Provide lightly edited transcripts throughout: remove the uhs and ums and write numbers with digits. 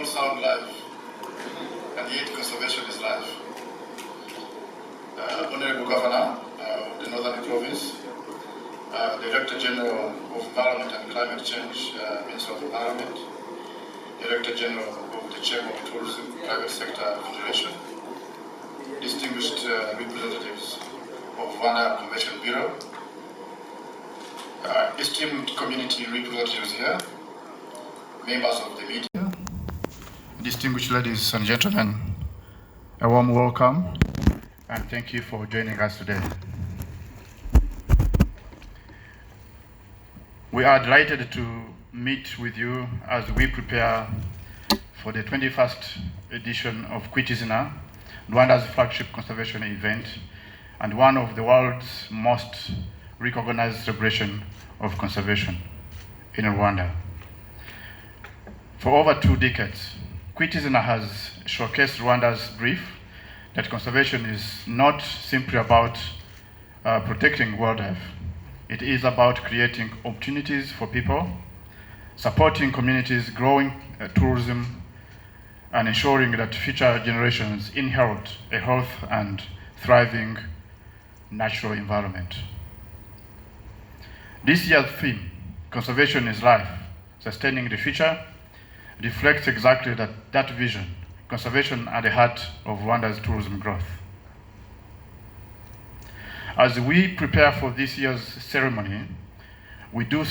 don't sound live, and yet conservation is live. Honorable Governor of the Northern Province, Director General of Environment and Climate Change, Minister of Environment, Director General of the Chamber of Tourism, Private Sector Federation, distinguished representatives of Rwanda Convention Bureau, esteemed community representatives here, members of the media, distinguished ladies and gentlemen, a warm welcome and thank you for joining us today. We are delighted to meet with you as we prepare for the 21st edition of KWITA, Rwanda's flagship conservation event and one of the world's most recognized celebration of conservation in Rwanda. For over 2 decades, KWITA has showcased Rwanda's belief that conservation is not simply about protecting wildlife. It is about creating opportunities for people, supporting communities, growing tourism, and ensuring that future generations inherit a healthy and thriving natural environment. This year's theme, Conservation is Life, Sustaining the Future, reflects exactly that vision, conservation at the heart of Rwanda's tourism growth. As we prepare for this year's ceremony, we do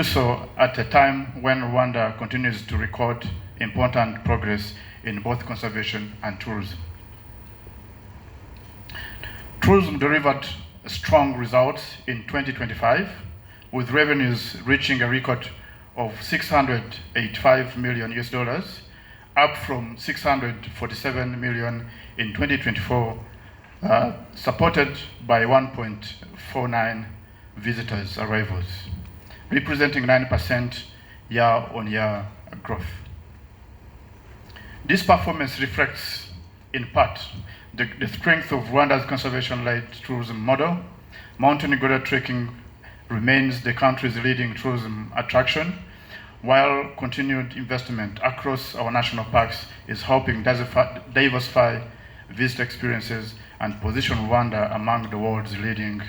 so at a time when Rwanda continues to record important progress in both conservation and tourism. Tourism delivered strong results in 2025, with revenues reaching a record of $685 million, up from $647 million in 2024, supported by 1.49 visitors arrivals, representing 9% year-on-year growth. This performance reflects, in part, the strength of Rwanda's conservation-led tourism model. Mountain gorilla trekking remains the country's leading tourism attraction, while continued investment across our national parks is helping diversify visitor experiences and position Rwanda among the world's leading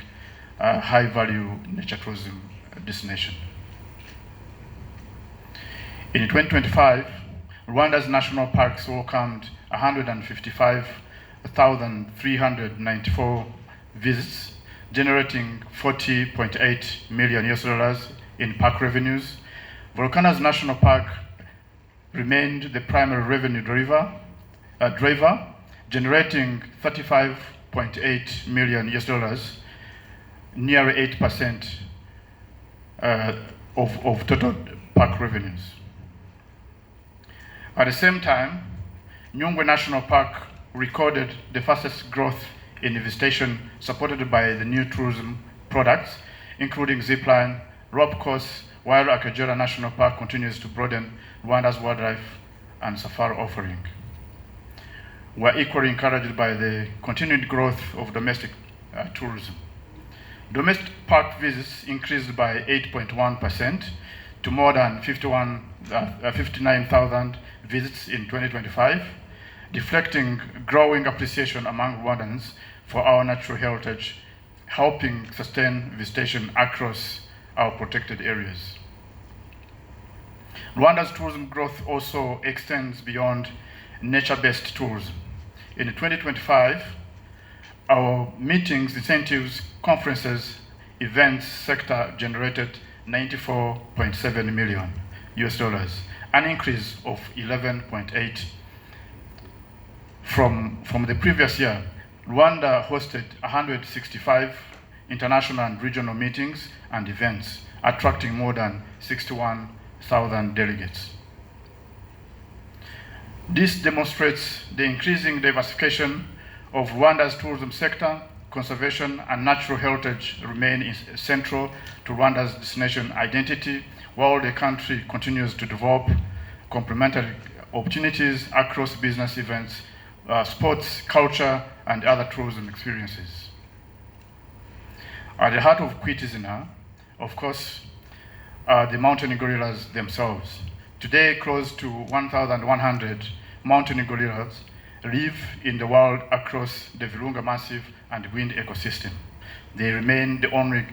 high-value nature tourism destination. In 2025, Rwanda's national parks welcomed 155,394 visits, generating $40.8 million in park revenues. Volcano's National Park remained the primary revenue driver, generating $35.8 million, nearly 8% of total park revenues. At the same time, Nyungwe National Park recorded the fastest growth in visitation, supported by the new tourism products, including zipline, rope course, while Akagera National Park continues to broaden Rwanda's wildlife and safari offering. We are equally encouraged by the continued growth of domestic tourism. Domestic park visits increased by 8.1% to more than 59,000 visits in 2025, reflecting growing appreciation among Rwandans for our natural heritage, helping sustain visitation across our protected areas. Rwanda's tourism growth also extends beyond nature-based tourism. In 2025, our meetings, incentives, conferences, events sector generated $94.7 million, an increase of 11.8% from the previous year. Rwanda hosted 165 international and regional meetings and events, attracting more than 61,000 delegates. This demonstrates the increasing diversification of Rwanda's tourism sector. Conservation and natural heritage remain central to Rwanda's destination identity, while the country continues to develop complementary opportunities across business events, sports, culture, and other tourism experiences. At the heart of KWITA, of course, are the mountain gorillas themselves. Today, close to 1,100 mountain gorillas live in the wild across the Virunga Massif and wind ecosystem. They remain the only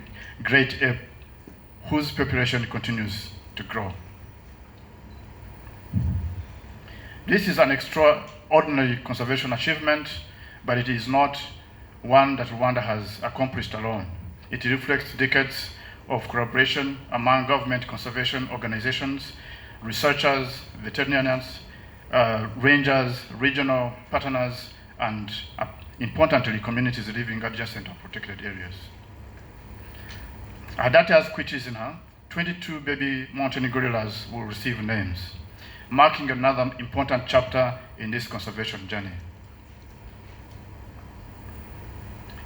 great ape whose population continues to grow. This is an extraordinary conservation achievement, but it is not one that Rwanda has accomplished alone. It reflects decades of collaboration among government conservation organizations, researchers, veterinarians, rangers, regional partners, and importantly, communities living adjacent to protected areas. At that as KWITA, 22 baby mountain gorillas will receive names, marking another important chapter in this conservation journey.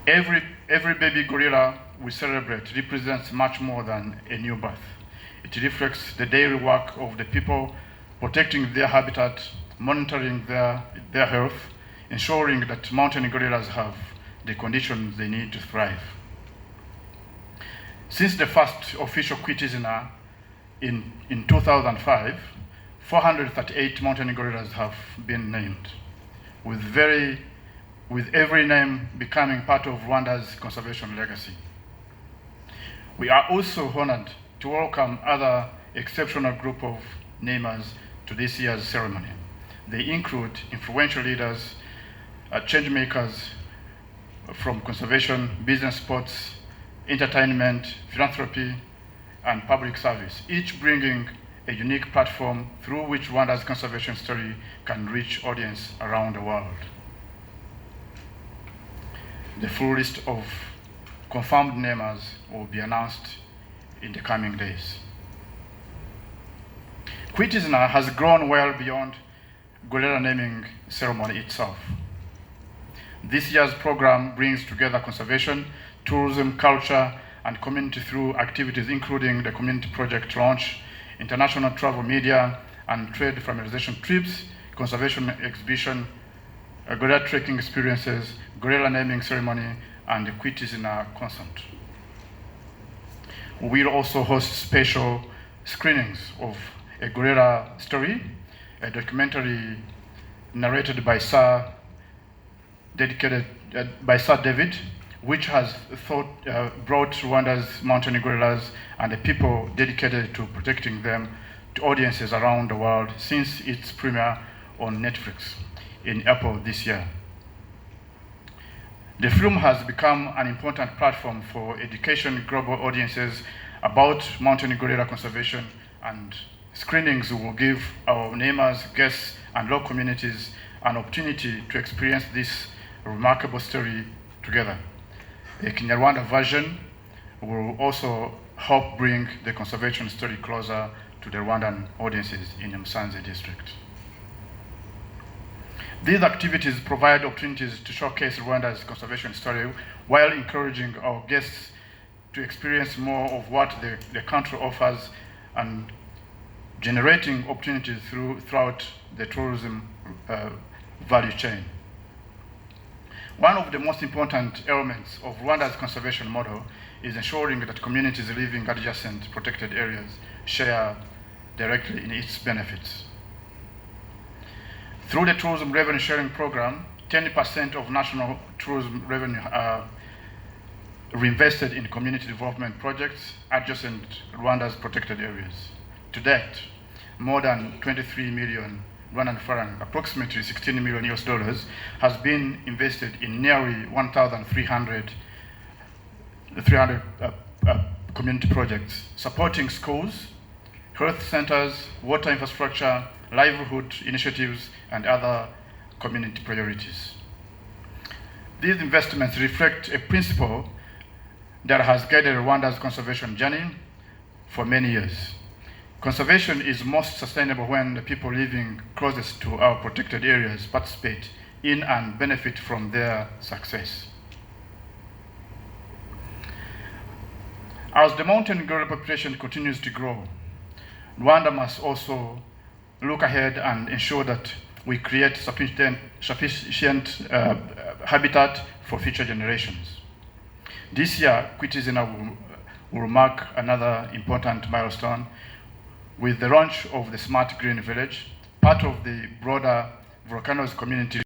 Every baby gorilla we celebrate represents much more than a new birth. It reflects the daily work of the people protecting their habitat, monitoring their health, ensuring that mountain gorillas have the conditions they need to thrive. Since the first official KWITA in 2005, 438 mountain gorillas have been named, with every name becoming part of Rwanda's conservation legacy. We are also honored to welcome other exceptional group of namers to this year's ceremony. They include influential leaders, change makers from conservation, business, sports, entertainment, philanthropy, and public service, each bringing a unique platform through which Rwanda's conservation story can reach audience around the world. The full list of confirmed namers will be announced in the coming days. KWITA has grown well beyond gorilla naming ceremony itself. This year's program brings together conservation, tourism, culture, and community through activities including the community project launch, international travel, media, and trade familiarization trips, conservation exhibition, gorilla trekking experiences, gorilla naming ceremony, and the KWITA concert. We will also host special screenings of a gorilla story, a documentary narrated by Sir David, which has brought Rwanda's mountain gorillas and the people dedicated to protecting them to audiences around the world since its premiere on Netflix in April this year. The film has become an important platform for education global audiences about mountain gorilla conservation, and screenings will give our neighbors, guests, and local communities an opportunity to experience this remarkable story together. The Kinyarwanda version will also help bring the conservation story closer to the Rwandan audiences in Musanze district. These activities provide opportunities to showcase Rwanda's conservation story while encouraging our guests to experience more of what the country offers and generating opportunities throughout the tourism value chain. One of the most important elements of Rwanda's conservation model is ensuring that communities living adjacent protected areas share directly in its benefits. Through the Tourism Revenue Sharing Program, 10% of national tourism revenue are reinvested in community development projects adjacent Rwanda's protected areas. To date, more than 23 million Rwandan franc, approximately $16 million US, has been invested in nearly 1,300 community projects, supporting schools, health centers, water infrastructure, livelihood initiatives, and other community priorities. These investments reflect a principle that has guided Rwanda's conservation journey for many years. Conservation is most sustainable when the people living closest to our protected areas participate in and benefit from their success. As the mountain gorilla population continues to grow, Rwanda must also look ahead and ensure that we create sufficient habitat for future generations. This year, KWITA will mark another important milestone with the launch of the Smart Green Village, part of the broader Volcanoes community